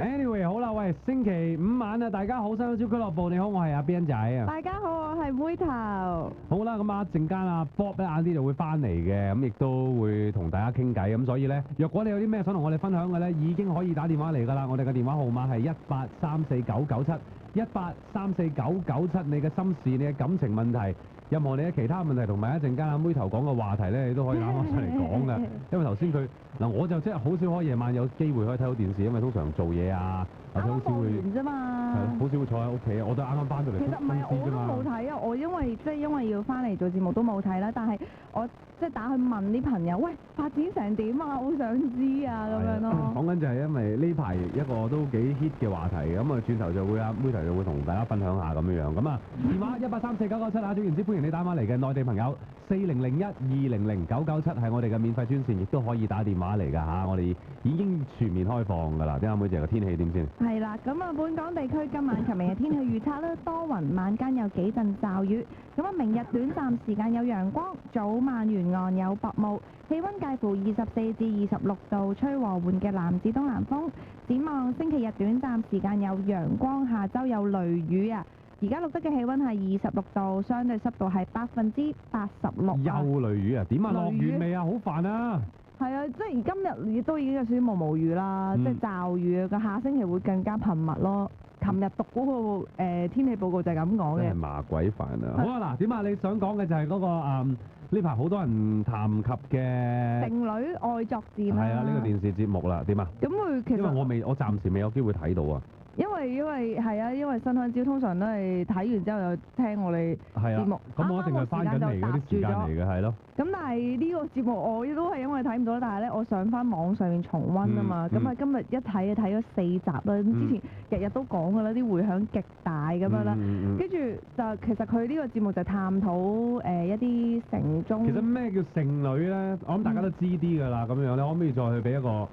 Anyway，好啦，喂，星期五晚啊，大家好，新香蕉俱樂部，你好，我係阿 Ben 仔啊。大家好，我係妹頭。好啦，咁啊，陣間啊 Bob 咧晏啲就會翻嚟嘅，咁亦都會同大家傾偈，咁所以咧，若果你有啲咩想同我哋分享嘅咧，已經可以打電話嚟㗎啦，我哋嘅電話號碼係18349977，18349977，你嘅心事，你嘅感情問題。任何你嘅其他問題同埋一陣間阿妹頭講嘅話題咧，你都可以打翻上嚟講噶。因為頭先佢嗱，我就真係好少可以夜晚有機會可以睇到電視，因為通常做嘢啊，或者好少會完啫嘛。係好少會坐喺屋企。我都啱啱翻到嚟其實唔係，我都冇睇啊。我因為要翻嚟做節目都冇睇啦。但係我即係打去問啲朋友，喂，發展成點啊？好想知啊咁樣咯。講緊就係因為呢排一個都幾 hit 嘅話題，咁啊轉頭就會阿妹頭就會同大家分享下咁樣樣。咁啊電話18349977啊，總言之歡迎你打返嚟嘅內地朋友4001200997係我哋嘅免費專線，亦都可以打電話嚟㗎嚇。我哋已經全面開放㗎啦。啲阿妹姐個天氣點先？係啦，咁啊，本港地區今晚及明日天氣預測咧，多雲，晚間有幾陣驟雨。咁啊，明日短暫時間有陽光，早晚沿岸有薄霧，氣温介乎24至26度，吹和緩嘅南至東南風。展望星期日短暫時間有陽光，下週有雷雨啊！而家錄得嘅氣温係26度，相對濕度係86%。有雷雨啊？點啊？落雨未啊？好煩啊！係啊，即係今日都已經有少少毛雨啦，即係驟雨啊！個下星期會更加頻密咯。琴日讀嗰個天氣報告就係咁講嘅。真係麻鬼煩啊！好啊，嗱，點啊？你想講嘅就係嗰個呢排好多人談及嘅《剩女愛作戰》啦。係啊，呢個電視節目啦，點啊？咁佢其實因為我暫時未有機會睇到啊。因為係啊，因為新香蕉通常都係睇完之後又聽我哋節目，咁我一定係翻緊嚟嗰啲時間嚟嘅，係咯。咁但係呢個節目我都係因為睇唔到啦，但係咧我上翻網上面重温啊嘛，咁啊今日一睇就睇咗4集啦，咁之前日日都講噶啦，啲迴響極大咁樣啦，跟住就其實佢呢個節目就探討一啲城中。其實咩叫剩女咧？我諗大家都知啲㗎啦，咁樣你可唔可以再去俾一個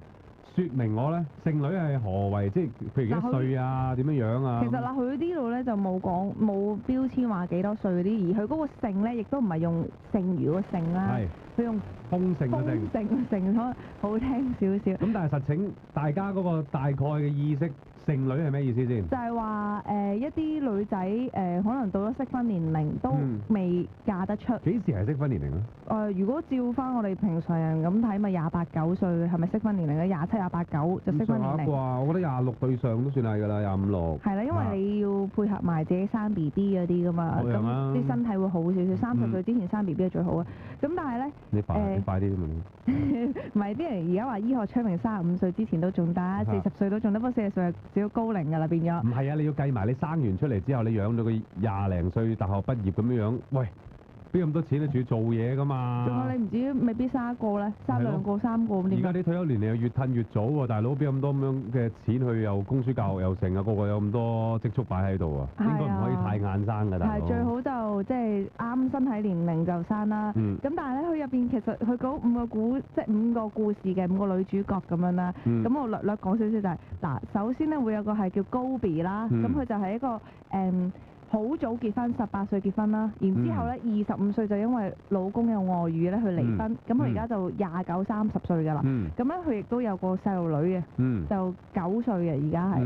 説明我咧？剩女係何為？即係譬如幾多歲啊？點樣樣啊？其實嗱，佢呢度咧就冇標籤話幾多歲嗰啲，而佢嗰個姓咧亦都唔係用剩餘個姓啦，佢用豐盛嘅盛。豐盛嘅盛，可能好聽少少。咁但係實情大家嗰個大概嘅意識，剩女係咩意思先？就係話一啲女仔可能到咗適婚年齡都未嫁得出。幾時係適婚年齡咧？如果照翻我哋平常人咁睇，咪28、9歲係咪適婚年齡咧？27、28、9就適婚年齡。啩，我覺得26對上都算係㗎啦，25、6。係啦，因為你要配合埋自己生 BB 嗰啲㗎嘛，咁啲身體會好少少。30歲之前生 BB 係最好啊。咁但係咧，你快啲嘛！唔係啲人而家話醫學昌明35歲之前都仲得，40歲都仲得，不過40歲係少少高齡㗎啦，變咗。唔係啊，你要計埋你生完出嚟之後，你養到佢20零歲大學畢業咁樣樣，喂，邊咁多錢你仲要做嘢㗎嘛？仲有你唔知未必生一個咧，生2個、3個咁點？而家啲退休年齡又越褪越早喎，大佬邊咁多咁樣嘅錢去又供書教學又成啊，個個有咁多積蓄擺喺度啊，應該唔可以太晏生㗎，大佬。係最好就即係啱身體年齡就生啦。咁但係咧，佢入邊其實佢嗰5個故事嘅5個女主角咁樣啦。咁我略略講少少就係嗱，首先咧會有個係叫 Gobi 啦，咁佢就係一個好早結婚，18歲結婚啦，然之後咧25歲就因為老公有外遇咧去離婚，咁佢而家就29、30歲㗎啦。咁咧佢亦都有個細路女嘅，就9歲嘅而家係。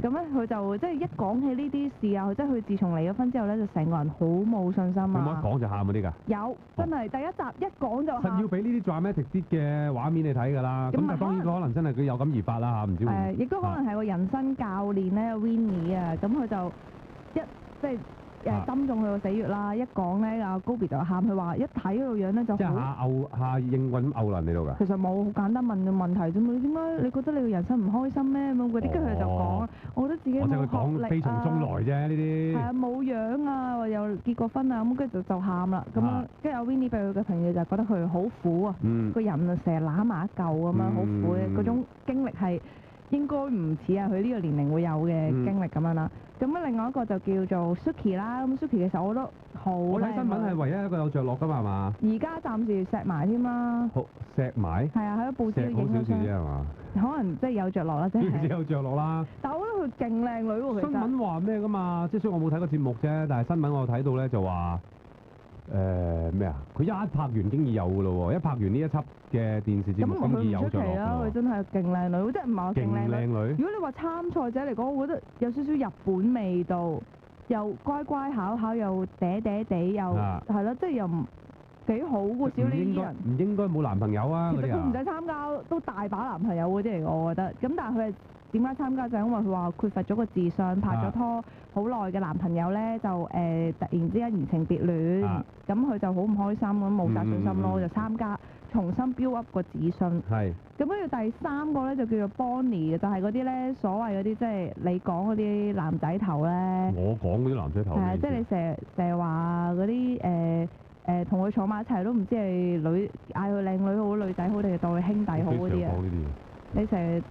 咁咧佢就即係一講起呢啲事啊，即係佢自從離咗婚之後咧，就成個人好冇信心啊。有冇一講就喊嗰啲㗎？有，真係第一集一講就喊。實要俾呢啲 dramatic 啲嘅畫面你睇㗎啦。咁但係當然可能真係佢有感而發啦嚇，唔知會。亦都可能係個人生教練咧 Winnie 啊，咁佢就即係針中佢個死穴啦！一講咧，阿 Gobi 就喊，佢話一睇佢個樣咧就即係下應運咁毆你度㗎。其實冇，好簡單問嘅問題啫嘛。點解你覺得你個人生唔開心咩？咁嗰啲跟住佢就講，我覺得自己冇學歷啊。我就講悲從中來啫，呢啲。係啊，冇樣啊，或又結過婚啊，咁跟住就喊啦。咁樣跟住阿 Winnie 俾佢嘅朋友就覺得佢好苦啊，個人啊成日攬埋一嚿咁樣，好苦嘅嗰種經歷係。應該唔似啊，佢呢個年齡會有嘅經歷咁樣啦。咁另外一個就叫做 Suki 啦。咁 Suki 其實我覺得好靚。我睇新聞係唯一一個有着落㗎嘛，係嘛？而家暫時錫埋添啦。好錫埋？係啊，喺報紙影咗相。錫好少少啫係嘛？可能即係有着落啦，即係。有着落啦。但係我覺得佢勁靚女喎，其實。新聞話咩㗎嘛？即係雖然我冇睇過節目啫，但係新聞我睇到咧就話咩啊？佢一拍完經已有㗎咯喎，一拍完呢一輯嘅電視節目經已有咁佢唔出咗落奇啦，佢㗎真係勁靚女，即係唔係話勁勁靚女。靚女。如果你話參賽者嚟講，我覺得有少少日本味道，又乖乖巧巧，又嗲嗲地，又係咯，即係又唔幾好喎。少呢啲人唔應該冇男朋友啊嗰啲其實佢唔使啊。參加，都大把男朋友嗰啲嚟，我覺得。咁但係佢係點解參加就係因為佢話缺乏咗個自信，拍咗拖好耐嘅男朋友咧就突然之間移情別戀，咁佢就好唔開心咁冇晒信心咯，就參加重新 build up 個自信。係。咁跟住第三個咧就叫做 Bonnie 嘅，就係嗰啲咧所謂嗰啲即係你講嗰啲男仔頭咧。我講嗰啲男仔頭。係啊，即係你成日話嗰啲同佢坐埋一齊都唔知係女嗌佢靚女好女仔好定係當佢兄弟好嗰啲啊。你成日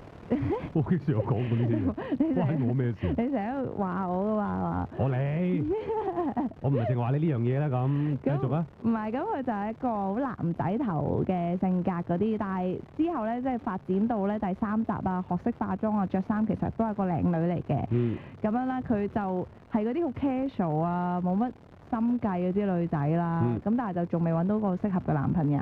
我幾時有講過呢啲嘢？關我咩事？你成日話我嘅話我你，我唔係淨係話你呢樣嘢啦咁，繼續啊！唔係，咁佢就係一個好男仔頭嘅性格嗰啲，但係之後咧即係發展到咧第三集啊，學識化妝啊，着衫其實都係個靚女嚟嘅。咁樣啦，佢就係嗰啲好 casual 啊，冇乜心計嗰啲女仔啦，咁但係就仲未揾到個適合嘅男朋友。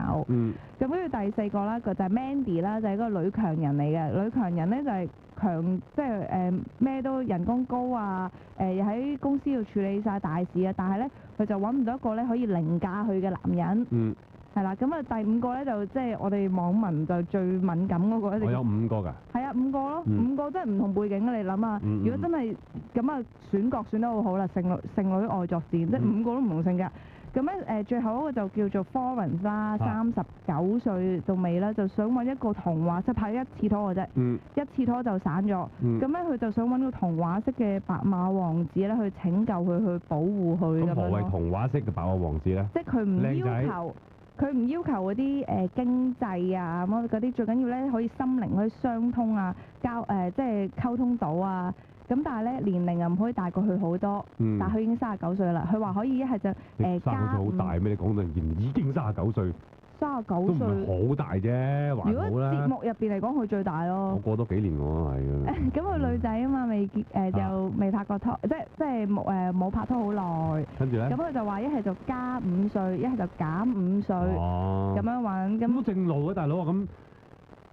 咁跟住第四個啦，佢就係 Mandy 啦，就係嗰個女強人嚟嘅。女強人咧就係強，即係咩都人工高啊，又喺公司要處理晒大事啊，但係咧佢就揾唔到一個咧可以凌駕佢嘅男人。係啦，咁啊第五個咧就即係我哋網民就最敏感嗰個咧。我有5個㗎。係啊，5個咯，5個真係唔同背景啊！你諗下，如果真係咁啊，選角選得好好啦，剩女愛作戰，即係5個都唔同性格。咁咧最後一個就叫做 Florence 啦，39歲到尾啦，就想揾一個童話式拍一次拖嘅啫，一次拖就散咗。咁咧佢就想揾個童話式嘅白馬王子咧去拯救佢，去保護佢咁樣咯。咁何謂童話式嘅白馬王子咧？即係佢唔要求。佢唔要求嗰啲經濟啊咁嗰啲，最緊要咧可以心靈可以相通啊，即係溝通到啊。咁但係咧年齡又唔可以大過佢好多，但係佢已經39歲啦。佢話可以一係就39歲好大咩？你講到已經39歲。39歲都唔係好大啫，還好啦。如果節目入邊嚟講，佢最大咯。我過多幾年我係㗎。咁佢女仔啊嘛，未結就未拍過拖，即係冇拍拖好耐。跟住咧？咁佢就話一係就加5歲，一係就減5歲，咁樣玩。咁都正路啊，大佬啊！咁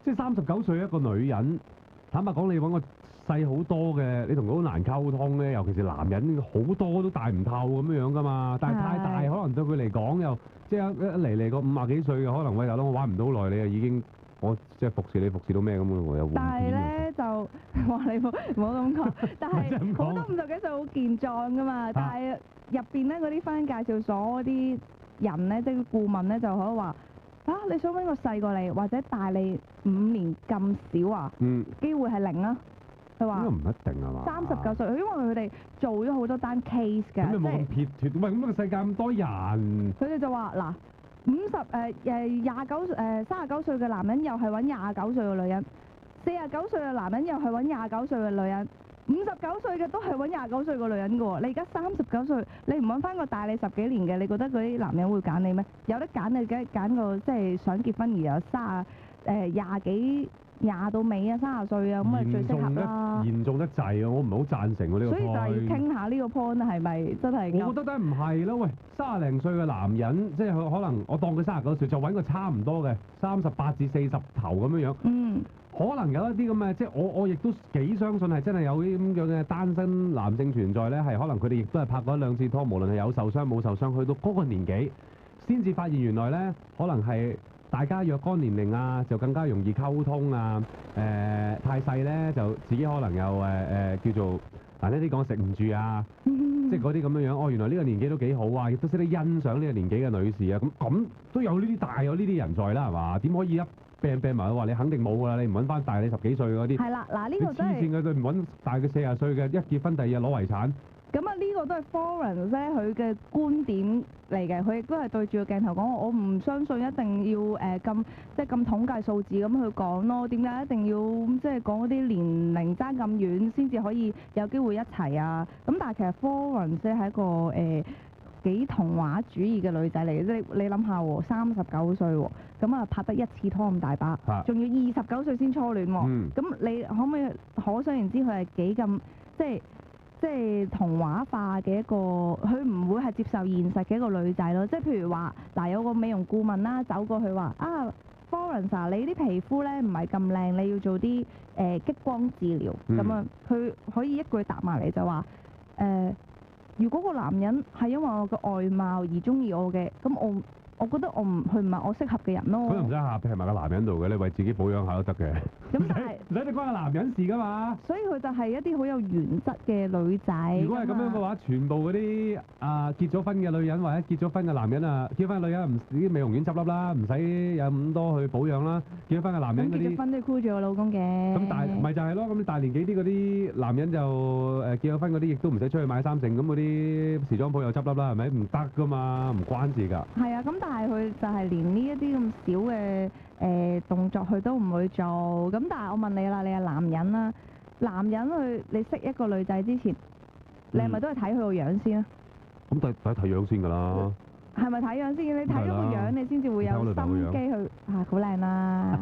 即係39歲一個女人，坦白講，你揾個細好多嘅，你同佢好難溝通咧。尤其是男人，好多都大唔透咁樣㗎嘛。但係太大，可能對佢嚟講又即係一嚟個50幾歲嘅，可能喂大佬我玩唔到耐，你又已經我即係服侍你服侍到咩咁喎？我又換片。但係咧就話你唔好咁講，但係好多50幾歲好健壯㗎嘛。但係入邊咧嗰啲婚姻介紹所嗰啲人咧，即係顧問咧，就可以話。你想揾個細過你，或者大你5年咁少啊？機會係0啊！佢話應該唔一定係嘛？39歲，因為佢哋做咗好多單 case 㗎。咁你冇咁撇脱，喂！咁個世界咁多人。佢哋就話嗱，39歲嘅男人又係揾29歲嘅女人，49歲嘅男人又係揾29歲嘅女人。59歲嘅都係揾29歲個女人嘅喎，你而家39歲，你唔揾翻個大你10幾年嘅，你覺得嗰啲男人會揀你咩？有得揀你梗係揀個即係想結婚而有20到尾啊30歲啊咁啊最適合啦。嚴重得滯啊！我唔係好贊成喎呢個 point。所以就係要傾下呢個 point 係咪真係？我覺得都唔係咯，喂，30零歲嘅男人，即係佢可能我當佢39歲，就揾個差唔多嘅38至40頭咁樣樣。可能有一啲咁嘅，即係我亦都幾相信係真係有啲咁樣嘅單身男性存在咧，係可能佢哋亦都係拍過1、2次拖，無論係有受傷冇受傷，去到嗰個年紀先至發現原來咧，可能係大家若干年齡啊，就更加容易溝通啊。太細咧就自己可能又叫做難聽啲講食唔住啊，即係嗰啲咁樣樣。原來呢個年紀都幾好啊，亦都識得欣賞呢個年紀嘅女士啊。咁都有呢啲大有呢啲人在啦，係嘛？點可以病埋佢話你肯定冇㗎啦，你唔揾翻大你10幾歲嗰啲。係啦，嗱呢個真係黐線嘅，佢唔揾大佢40歲嘅，一結婚第2日攞遺產。咁啊，呢個都係 Florence 咧佢嘅觀點嚟嘅，佢亦都係對住個鏡頭講，我唔相信一定要咁即係咁統計數字咁去講咯。點解一定要即係講嗰啲年齡爭咁遠先至可以有機會一齊啊？咁但係其實 Florence 咧係一個幾童話主義嘅女仔嚟嘅，即係你諗下喎，39歲喎，咁啊拍得1次拖咁大把，仲要29歲先初戀喎，咁你可唔可以可想而知佢係幾咁即即係童話化嘅一個，佢唔會係接受現實嘅一個女仔咯。即係譬如話，嗱有個美容顧問啦，走過去話啊 Florence 你啲皮膚咧唔係咁靚，你要做啲激光治療咁啊。佢可以一句答埋嚟就話如果個男人係因為我嘅外貌而中意我嘅，咁我覺得佢唔係我適合嘅人咯。咁又唔使下劈埋個男人度嘅，你為自己保養下都得嘅。咁但係唔使你關個男人事噶嘛。所以佢就係一啲好有原則嘅女仔。如果係咁樣嘅話，全部嗰啲結咗婚嘅女人或者結咗婚嘅男人結咗婚嘅女人唔啲美容院執笠啦，唔使有咁多去保養啦。結咗婚嘅男人嗰啲，結咗婚都要箍住我老公嘅。咁咪就係咯，咁大年紀啲嗰啲男人就結咗婚嗰啲，亦都唔使出去買衫剩，咁嗰啲時裝鋪又執笠啦，係咪？唔得噶嘛，唔關事㗎。係啊，咁但係佢就係連呢一啲咁少嘅動作佢都唔會做。咁但係我問你啦，你係男人啦，男人你識一個女仔之前，你係咪都係睇佢個樣先啊？咁第一睇樣先㗎啦。係咪睇樣先？你睇咗個樣，你先至會有心機去好靚啦，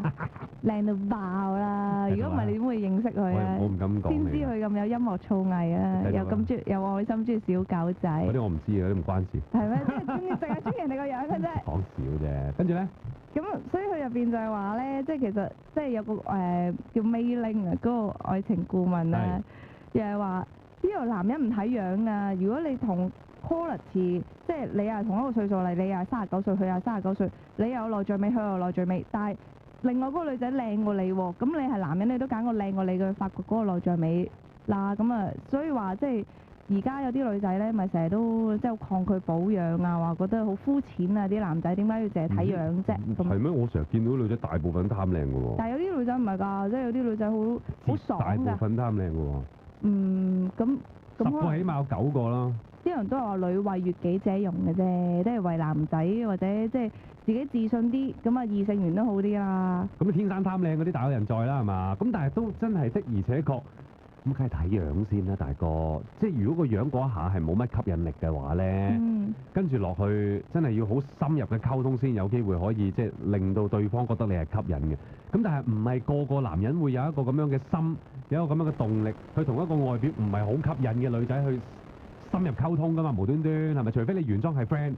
靚到爆啦！如果唔係，你點會認識佢啊？我唔敢講。先知佢咁有音樂造詣啊，又愛心中意小狗仔。嗰啲我唔知嘅，嗰啲唔關事。係咩？即係淨係中意人哋個樣嘅啫。講笑啫，跟住咧。咁所以佢入邊就係話咧，即係其實即係有個叫 Mayling 啊，嗰個愛情顧問啊，又係話呢個男人唔睇樣啊，如果你同quality，即係你又係同一個歲數嚟，你又係39歲，佢又係39歲，你又有內在美，佢又有內在美，但係另外嗰個女仔靚過你喎，咁你係男人，你都揀個靚過你嘅發掘嗰個內在美啦，咁啊，所以話即係而家有啲女仔咧，咪成日都即係好抗拒保養啊，話覺得好膚淺啊，啲男仔點解要淨係睇樣啫？係咩？我成日見到女仔大部分貪靚嘅喎。但係有啲女仔唔係㗎，即係有啲女仔好爽㗎。大部分貪靚嘅喎。咁10個起碼有9個啦。啲人都係話女為悅己者容嘅啫，都係為男仔或者即係自己自信啲，咁啊異性緣都好啲啦。咁天生貪靚嗰啲大有人在啦，係嘛？咁但係都真係的而且確，咁梗係睇樣先啦，大哥。即係如果個樣嗰一下係冇乜吸引力嘅話咧，跟住落去真係要好深入嘅溝通先有機會可以即係令到對方覺得你係吸引嘅。咁但係唔係個個男人會有一個咁樣嘅心，有一個咁樣嘅動力去同一個外表唔係好吸引嘅女仔去深入溝通㗎嘛，無端端係咪？除非你原裝係 friend，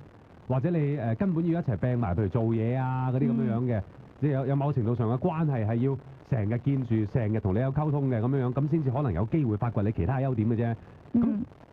或者你根本要一齊病埋，譬如做嘢啊嗰啲咁樣嘅，即係有某程度上嘅關係係要成日見住，成日同你有溝通嘅咁樣，咁先至可能有機會發掘你其他優點嘅啫。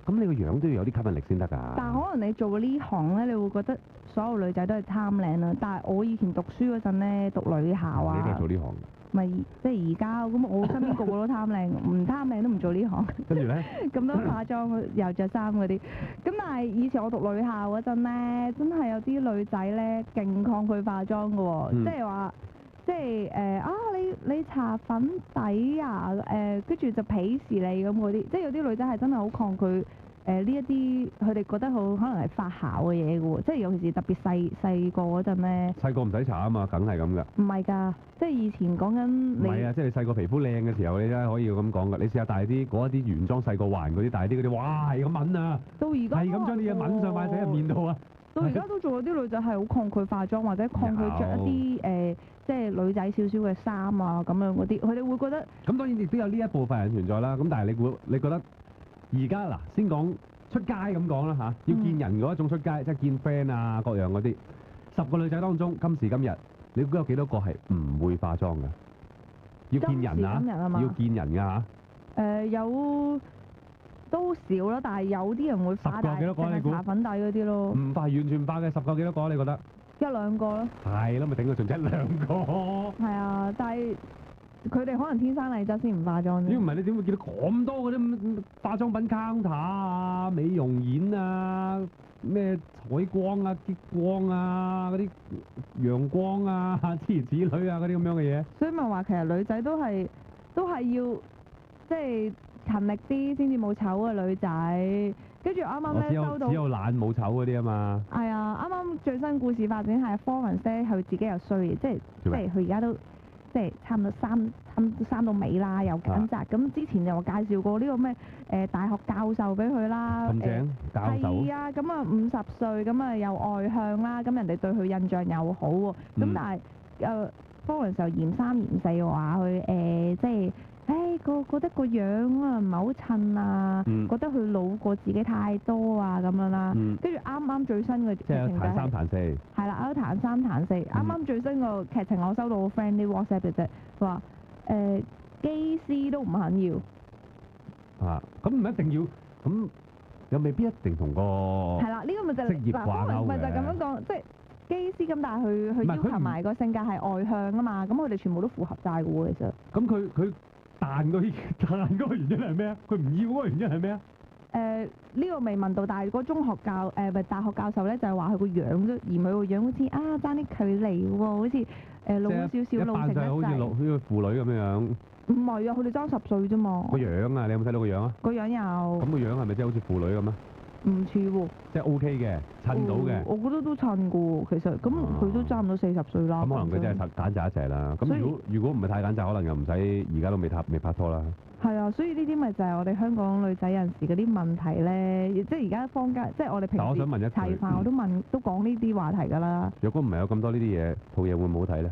咁你個樣都要有啲吸引力先得㗎。但係可能你做呢行咧，你會覺得所有女仔都係貪靚啦。但係我以前讀書嗰陣咧，讀女校啊，你都係做呢行。咪即係而家咁，我身邊個個都貪靚，唔貪靚都唔做呢行。跟住咧，咁多化妝又着衫嗰啲，咁但係以前我讀女校嗰陣咧，真係有啲女仔咧勁抗拒化妝嘅喎，即係話，即係你搽粉底啊，跟住就鄙視你咁嗰啲，即係有啲女仔係真係好抗拒。呢一啲佢哋覺得好可能係發姣嘅嘢嘅喎，即係尤其是特別細個嗰陣咧。細個唔使搽啊嘛，梗係咁㗎。唔係㗎，即係以前講緊你。唔係啊，即係你細個皮膚靚嘅時候，你真係可以咁講㗎。你試下戴啲嗰一啲原裝細個環嗰啲，戴啲嗰啲，哇係咁抿啊！到而家係咁將啲嘢抿上塊仔入面度啊！到而家都仲有啲女仔係好抗拒化妝，或者抗拒着一啲即係女仔少少嘅衫啊咁樣嗰啲，佢哋會覺得。咁當然亦都有呢一部分人存在啦。咁但係你覺得？而家嗱，先講出街咁講啦嚇，要見人嗰一種出街，即係見 friend 啊各樣嗰啲。10個女仔當中，今時今日，你估有幾多個係唔會化妝㗎？要見人啊，要見人㗎嚇。有都少啦，但係有啲人會化，10個幾多個你估？搽粉底嗰啲咯。唔化，完全唔化嘅10個幾多個你覺得？1兩個咯。係咯，咪頂佢盡1兩個。係啊，但係。佢哋可能天生麗質先唔化妝啫。如果唔係，你點會見到咁多嗰啲化妝品 counter 啊、美容院啊、咩彩光啊、激光啊、嗰啲陽光啊、諸如此類啊嗰啲咁樣嘅嘢？所以咪話其實女仔都係要即係勤力啲先至冇醜嘅女仔。跟住啱啱咧收到只有懶冇醜嗰啲啊嘛。係啊，啱啱最新故事發展係 Florence 咧，佢自己又衰嘅，即係佢而家都。即係差唔多生到尾啦，又揀擇。咁之前又介紹過呢個咩大學教授俾佢啦。咁正教授？係啊，咁啊50歲，咁啊又外向啦，咁人哋對佢印象又好喎。咁但係Florence就嫌3嫌4話佢即係覺得個樣啊唔係好襯啊，覺得佢老過自己太多啊咁樣啦。跟住啱啱最新嘅劇情就係彈三彈四。係啦，有彈三彈四。啱啱最新個劇情我收到我 friend 啲 WhatsApp 嘅啫，佢話機師都唔肯要。咁唔一定要，咁又未必一定同個係啦，呢個咪就職業掛鈎嘅。咪就咁樣講，即係機師咁，但係佢要求埋個性格係外向啊嘛，咁佢哋全部都符合晒嘅喎，其實。咁佢彈嗰個原因係咩啊？佢唔要嗰個原因係咩啊？呢個未問到，但係個中學大學教授咧就係話佢個樣啫，嫌佢個樣好似爭啲距離喎，好似老少少老成一好似婦女咁樣。唔係啊，佢哋爭10歲啫嘛。個樣啊，你有冇睇到個樣啊？個樣有。咁個樣係咪真係好似婦女咁啊？唔似喎。即係 OK 嘅，襯到嘅。我覺得都襯嘅喎，其實咁佢都差唔多40歲啦。咁可能佢真係揀擇一齊啦。咁如果唔係太揀擇，可能又唔使而家都未拍拖啦。係啊，所以呢啲咪就係我哋香港女仔有陣時嗰啲問題咧，即係而家坊間，即係我哋平時茶餘飯我都講呢啲話題㗎啦。如果唔係有咁多呢啲嘢，套嘢會唔會好睇咧？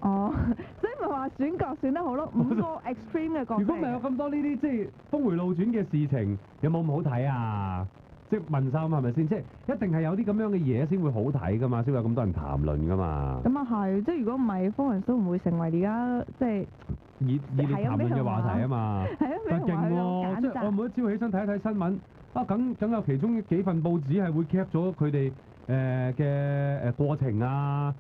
所以咪話選角選得好咯，5個 extreme 嘅角色。如果唔係有咁多呢啲即係峰迴路轉嘅事情，有冇咁好睇啊？即係問心係咪先？即係一定係有啲咁樣嘅嘢先會好睇㗎嘛，先會有咁多人談論㗎嘛。咁啊係，即係如果唔係，風雲都唔會成為而家即係熱烈談論嘅話題啊嘛。係啊，但係勁喎，即係我每一朝起身睇一睇新聞，梗有其中幾份報紙係會 cap 咗佢哋嘅過程啊，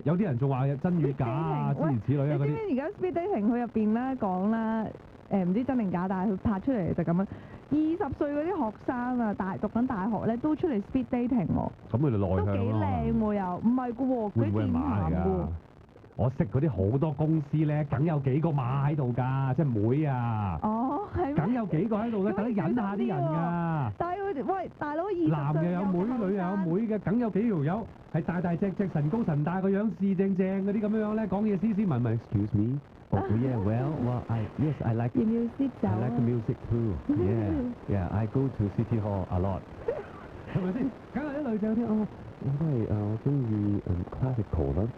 有啲人仲話真與假啊，諸如此類啊嗰啲。你知唔知而家 Speed Dating 佢入邊咧講啦？唔知真定假，但係佢拍出嚟就咁樣，20歲嗰啲學生啊，讀緊大學咧都出嚟 Speed Dating 喎。咁佢哋內向咯。都幾靚喎又，唔係嘅喎，佢電男嘅喎。我識嗰啲好多公司咧，梗有幾個馬喺度㗎，即係妹啊。係咩？梗有幾個喺度嘅，等你引下啲人㗎。但係喂，大佬20歲男又有妹，女又有妹嘅，梗有幾條友係大大隻神高神大個樣，四正正嗰啲咁樣咧，講嘢斯斯文文。Excuse me. Oh yeah, well, I like the music. I like the music too. Yeah, I go to City Hall a lot. 係咪先？梗係啲女仔有啲我都係我中意classical 啦。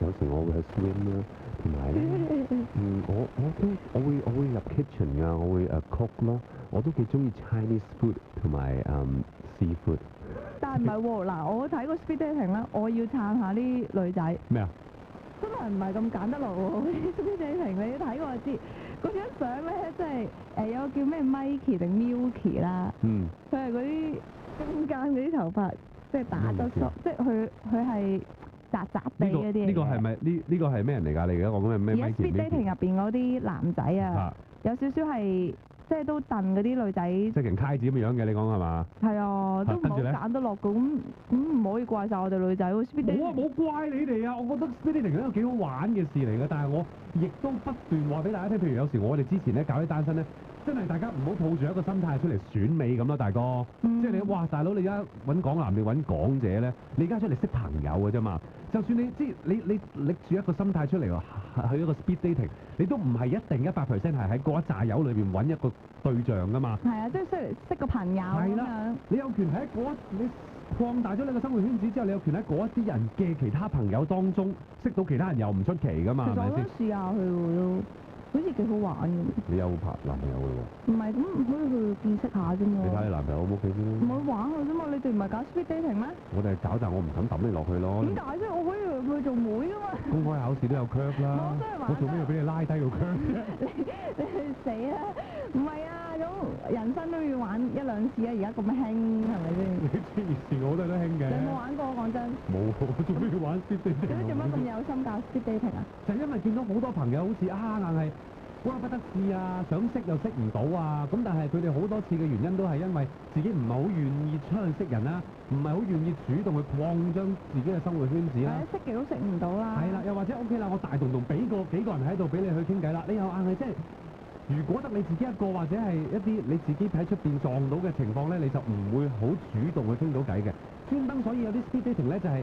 有時我會去 swim 啦，同埋咧，我會入 kitchen 㗎，我會cook 啦。我都幾中意 Chinese food 同埋seafood。但係唔係喎，嗱，我睇個 speed dating 啦，我要撐下啲女仔。咩啊？真係唔係咁揀得落喎！Speed dating你睇過就知，嗰張相咧即係有個叫咩 Mikey 定 Milky 啦。佢係嗰啲中間嗰啲頭髮，即係打得索，即係佢係雜雜地嗰啲。呢個係咪呢個係咩人嚟㗎？你而家講緊係咩 Mikey？而家 Speed dating 入邊嗰啲男仔啊，有少少係。即係都燉嗰啲女仔，即係人揩子咁樣嘅，你講係嘛？係啊，都唔好揀得落嘅，咁唔可以怪晒我哋女仔喎。我冇怪你哋啊，我覺得 speed dating 係一個幾好玩嘅事嚟嘅，但係我亦都不斷話俾大家聽，譬如有時我哋之前咧搞啲單身咧，真係大家唔好抱住一個心態出嚟選美咁咯，大哥。即係你哇，大佬你而家揾港男定揾港姐咧？你而家出嚟識朋友嘅啫嘛。就算你即係你拎住一個心態出嚟喎，去一個 speed dating，你都唔係一定100% 係喺嗰一紮友裏邊揾一個對象噶嘛。係啊，即係出嚟識個朋友咁樣。你有權喺你擴大咗你個生活圈子之後，你有權喺嗰一啲人嘅其他朋友當中識到其他人又唔出奇噶嘛。其實我都試下去喎都。好似幾好玩嘅。你有拍男朋友嘅喎？唔係，咁可以去見識下啫嘛。你睇你男朋友 O 唔 OK 先？唔去玩嘅啫嘛，你哋唔係搞 speed dating 咩？我哋係搞，但我唔敢抌你落去咯。點解啫？我可以去做妹㗎嘛。公開考試都有 curve 啦。我做咩要俾你拉低個 curve？你去死啦！唔係啊，咁人生都要玩1-2次啊！而家咁興係咪先？你黐線，我都係都興嘅。你有冇玩過？講真。冇，我做咩要玩 speed dating？咁做乜咁有心搞 speed dating 啊？就因為見到好多朋友好似硬係。哇不得志啊，想識又識唔到啊，咁但係佢哋好多次嘅原因都係因為自己唔係好願意出去識人啦，唔係好願意主動去擴張自己嘅生活圈子啦。識極都識唔到啦。係啦，又或者 OK 啦，我大動動俾幾個人喺度俾你去傾偈啦，你又硬係即係，如果得你自己一個或者係一啲你自己喺出邊撞到嘅情況咧，你就唔會好主動去傾到偈嘅。專登所以有啲 speed dating 咧就係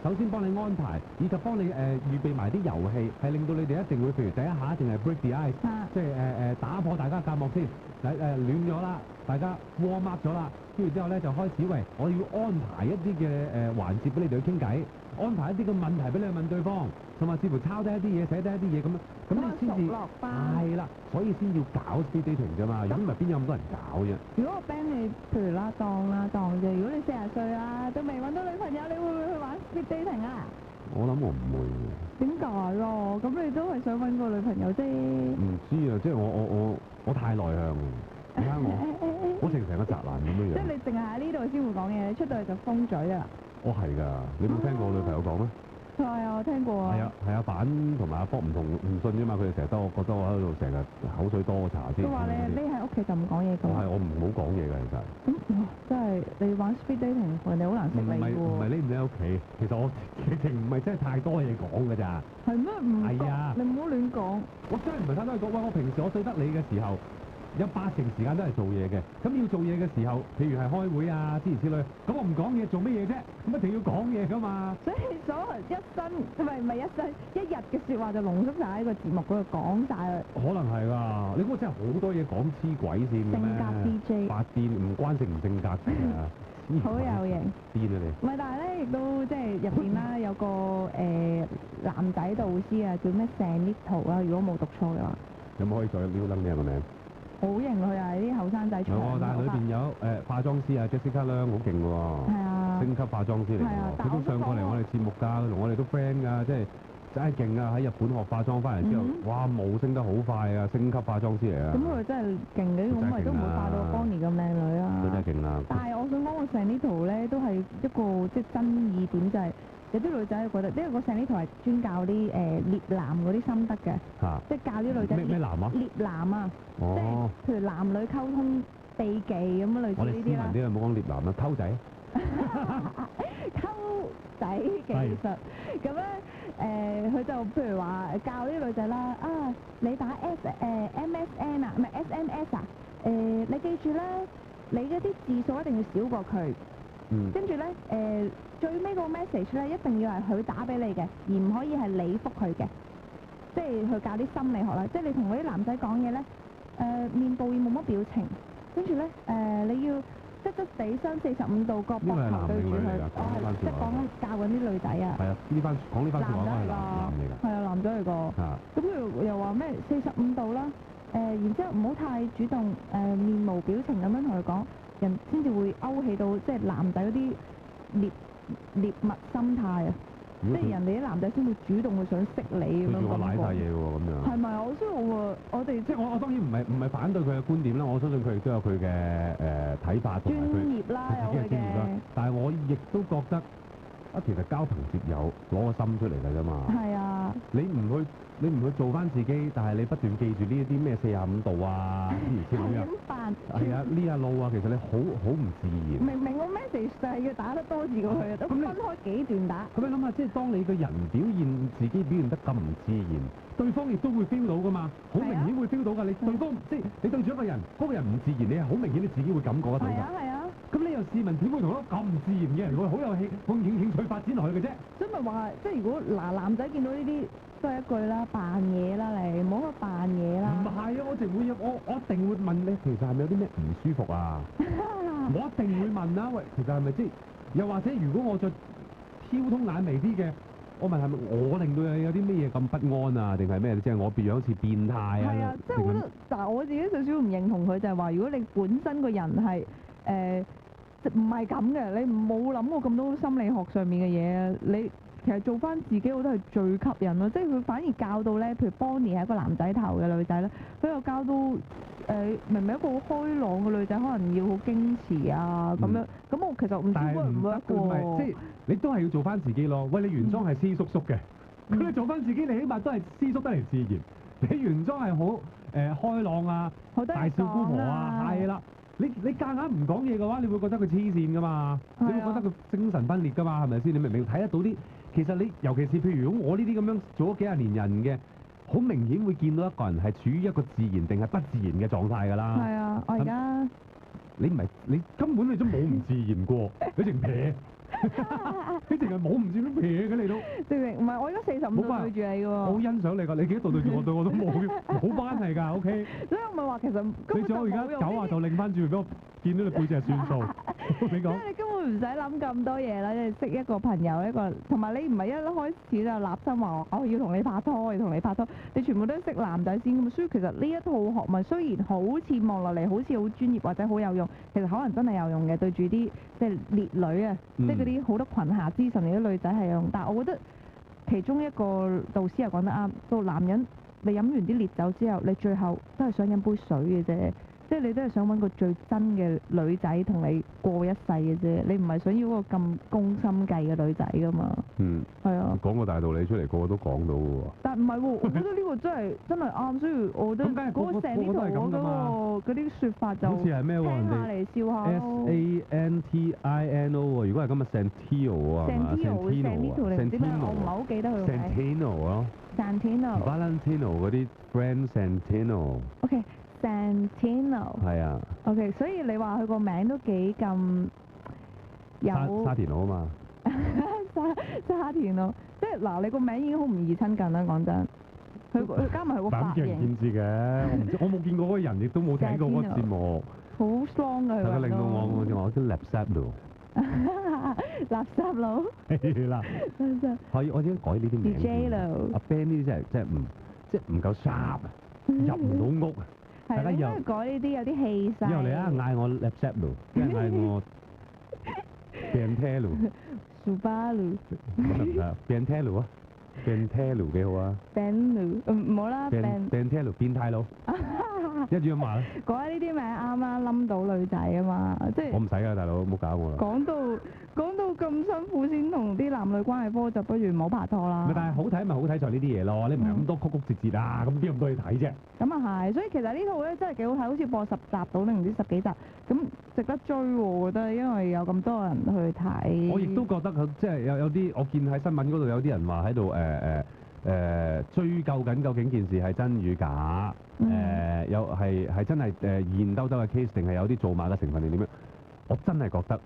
首先幫你安排，以及幫你預備埋啲遊戲，係令到你哋一定會譬如第一下一定係 break the ice，即係打破大家隔膜先，暖咗啦，大家 warm up 咗啦，跟住之後咧就開始喂，我要安排一啲嘅環節俾你哋去傾偈，安排一啲嘅問題俾你去問對方，甚至乎抄低一啲嘢、寫低一啲嘢咁樣，咁你先至係啦，所以先要搞 speed dating 啫嘛。如果唔係邊有咁多人搞啫？如果我 ban 你，譬如啦當啫，如果你40歲啦，都未揾到女朋友，你會唔會去玩 speed dating 啊？我諗我唔會嘅。點解啊？咁你都係想揾個女朋友啫？唔知啊，即係我太內向啊！你睇我成個宅男咁樣樣。即係你淨係喺呢度先會講嘢，出到去就封嘴啊！我係㗎，你冇聽過我女朋友講咩？係啊，我聽過啊。係阿板同埋阿博唔信啫嘛，佢哋成日覺得我喺度成日口水多茶先。佢話你匿喺屋企就唔講嘢㗎。我唔好講嘢㗎，其實。咁真係你玩 speed dating，人哋好難識你喎。唔係匿唔匿喺屋企，其實我直情唔係真係太多嘢講㗎咋。係咩？唔係啊，你唔好亂講。我真係唔係太多嘢講。喂，我平時我對得你嘅時候，有80%時間都係做嘢嘅。咁要做嘢嘅時候，譬如係開會啊諸如此類，咁我唔講嘢做乜嘢啫？咁一定要講嘢㗎嘛。所以所有一生唔係一生一日嘅説話就濃縮晒喺個節目嗰度講晒啦。可能係㗎，你估真係好多嘢講黐鬼線嘅咩？性格 DJ 發癲唔關性唔性格㗎。好有型，癲啊你！唔係，但係咧亦都即係入邊啦，有個男仔導師啊，叫咩 Sanito 啦，如果冇讀錯嘅話。有冇可以再撩撚你個名？好型佢啊！啲後生仔長頭髮。但係裏邊有化妝師啊 Jessica 啦，好勁喎。係啊。升級化妝師嚟㗎，佢都上過嚟我哋節目㗎，同我哋都 friend 㗎，即係真係勁啊！喺日本學化妝翻嚟之後，哇舞升得好快啊，升級化妝師嚟啊！咁佢真係勁嘅，咁咪都唔會化到 Bonnie 咁靚女啊！佢真係勁啦！但係我想講個 Sanito 咧，都係一個即係爭議點，就係有啲女仔覺得，因為個 Sanito 係專教啲獵男嗰啲心得嘅，即係教啲女仔咩男啊？獵男啊！即係譬如男女溝通秘技咁樣類似呢啲啦。我哋斯文啲啊，唔好講獵男啦，偷仔。溝仔技術咁咧，佢就譬如話教啲女仔啦，啊，你打 MSN 啊，唔係 SMS 啊，你記住啦，你嗰啲字數一定要少過佢，跟住咧最尾個 message 咧一定要係佢打俾你嘅，而唔可以係你覆佢嘅，即係去教啲心理學啦，即係你同嗰啲男仔講嘢咧，面部要冇乜表情，跟住咧你要側側地雙45度角膊頭對住佢，即係講教緊啲女仔啊。係啊，講呢番説話都係男嚟㗎。係啊，男仔嚟㗎。咁佢又話咩45度啦，然之後唔好太主動，面無表情咁樣同佢講，人先至會勾起到即係男仔嗰啲獵物心態啊。即係人哋啲男仔先會主動會想識你咁樣。對住我賴曬嘢喎，咁樣。係咪啊？所以我哋即係我當然唔係反對佢嘅觀點啦，我相信佢亦都有佢嘅睇法同埋佢自己嘅專業啦。但係我亦都覺得其實交朋結友攞個心出嚟㗎啫嘛。係啊。你唔去做翻自己，但係你不斷記住呢一啲咩45度啊，諸如此類啊。點辦？係啊，呢下路啊，其實你好唔自然。明明個 message 就係要打得多字過去啊，都分開幾段打。咁你諗下，即係當你個人表現自己表現得咁唔自然，對方亦都會 feel 到㗎嘛，好明顯會 feel 到㗎。你對方即係你對住一個人，嗰個人唔自然，你係好明顯你自己會感覺得到㗎。係啊係啊。咁你又試問點會同一個咁唔自然嘅人會好有興趣發展落去嘅啫？所以咪話，即係如果男仔見到呢啲。都係一句啦，扮嘢啦你，唔好去扮嘢啦。唔係啊，我一定會問你，其實係咪有啲咩唔舒服啊？我一定會問啦，喂，其實係咪即係？又或者如果我再挑通眼眉啲嘅，我問係咪我令到你有啲咩嘢咁不安啊？定係咩？即係我變樣好似變態啊？係啊，即係我覺得，但係我自己少少唔認同佢，就係話如果你本身個人係唔係咁嘅，你冇諗過咁多心理學上面嘅嘢，你。其實做翻自己我覺得係最吸引咯，即係佢反而教到咧，譬如 Bonnie 係一個男仔頭嘅女仔咧，佢又教到明明一個好開朗嘅女仔，可能要好矜持啊咁樣，咁我其實唔知會唔會一個，即係你都係要做翻自己咯。喂，你原裝係師叔叔嘅，咁你做翻自己，你起碼都係師叔得嚟自然。你原裝係好開朗啊，大少姑婆啊，係啦。你夾硬唔講嘢嘅話，你會覺得佢黐線噶嘛？你會覺得佢精神分裂噶嘛？係咪先？你明唔明睇得到啲？其實你尤其是譬如我呢啲咁樣做咗幾廿年人嘅，好明顯會見到一個人係處於一個自然定係不自然嘅狀態㗎啦。係啊，我而家你根本你都冇唔自然過，你淨撇。你淨係冇唔知乜嘢嘅你都，唔係我而家45度對住你喎，我好欣賞你㗎，你幾多度對住我對我都冇關係㗎 ，OK。所以我咪話其實你仲有而家90度擰翻轉俾我見到你背脊係算數，你講。即係你根本唔唔使諗咁多嘢啦，你識一個朋友同埋你唔係一開始就立心話我要同你拍拖，要同你拍拖，你全部都係識男仔先咁，所以其實呢一套學問雖然好似望落嚟好似好專業或者好有用，其實可能真係有用嘅，對住啲即係烈女啊，即係嗰啲好多裙下之臣嗰啲女仔係有用，但係我覺得其中一個導師又講得啱，到男人你飲完啲烈酒之後，你最後都係想飲杯水嘅啫。即係你都係想揾個最真嘅女仔同你過一世嘅啫，你唔係想要個咁攻心計嘅女仔噶嘛？嗯，係啊。講個大道理出嚟，個個都講到嘅喎。但唔係喎，我覺得呢個真係啱，所以我覺得嗰個成呢圖嗰啲説法就好似係咩喎？聽下嚟笑下咯。Santino 喎，如果係今日 Santino 啊嘛 Santino 點解我唔係好記得佢個名 Santino 咯 Valentino 嗰啲 friend Santino。OK。Santino 係啊 ，OK， 所以你話佢個名都幾咁有沙田佬啊嘛，沙田佬，即係嗱，你個名已經好唔易親近啦，講真。佢加埋佢個髮型，見智嘅，我冇見過嗰個人，亦都冇睇過嗰個節目。好 strong 㗎佢令到我啲垃圾佬，垃圾佬係啦，可以我應該改呢啲名。DJ 佬，阿 Ben 呢啲真係唔夠 sharp，入唔到屋。係啦，應該改呢啲有啲氣勢。以後你嗌我 Lapsap 一係嗌我 Bentelo Subaru ，Bentelo 啊 ，Bentelo 幾好啊 ，Bentelo 唔好啦 ，Bentelo 變態佬，一語一話啦。改呢啲名啱啱冧到女仔啊嘛，即係我唔使㗎，大佬唔好搞我啦。講到咁辛苦先同啲男女關係科，就不如唔好拍拖啦。但係好睇咪好睇在呢啲嘢咯，你唔係咁多曲曲折折啊，咁邊咁多嘢睇啫？咁啊係，所以其實呢套咧真係幾好睇，好似播10集到定唔知10幾集，咁值得追喎，我覺得，因為有咁多人去睇。我亦都覺得即係有啲，我見喺新聞嗰度有啲人話喺度追究緊究竟件事係真與假，有係真係現兜兜嘅 case 定係有啲造馬嘅成分定點樣？我真係覺得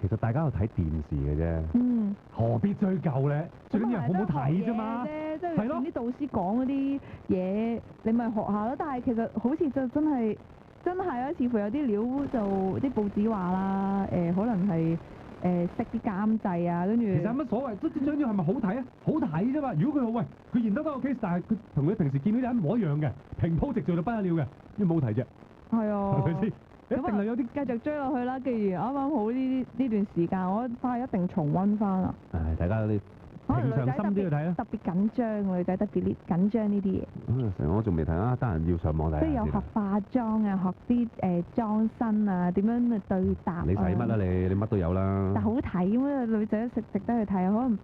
其實大家喺度睇電視嘅啫，何必追究咧？最緊要係好唔好睇啫嘛，係咯。啲導師講嗰啲嘢，你咪學下咯。但係其實好似就真係啊，似乎有啲料就啲報紙話啦，可能係識啲監製啊，跟住。其實有乜所謂？最緊要係咪好睇啊？好睇啫嘛！如果佢好佢現得多個 case，但係佢同佢平時見到啲一模一樣嘅，平鋪直敍就不得了嘅，因為冇睇啫。係啊。係咪先？一定係有啲繼續追落去啦。既然啱啱好呢段時間，我翻去一定重溫翻啊！大家你平常心啲去睇啊！特別緊張，女仔特別緊張呢啲嘢。成我仲未睇啊，得閒要上網睇。即係有學化妝啊，學啲裝身啊，點樣去對答。你睇乜啊？你乜都有啦。但好睇咁女仔值得去睇啊，可能。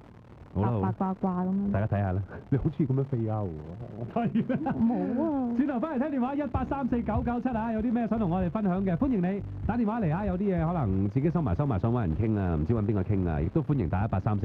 八卦咁樣，大家睇下啦。你好中意咁樣飛鈎喎，我睇啦。冇啊。轉頭翻嚟聽電話1834997啊，有啲咩想同我哋分享嘅，歡迎你打電話嚟啊！有啲嘢可能自己收埋，想揾人傾啊，唔知揾邊個傾啊，亦都歡迎打1834997。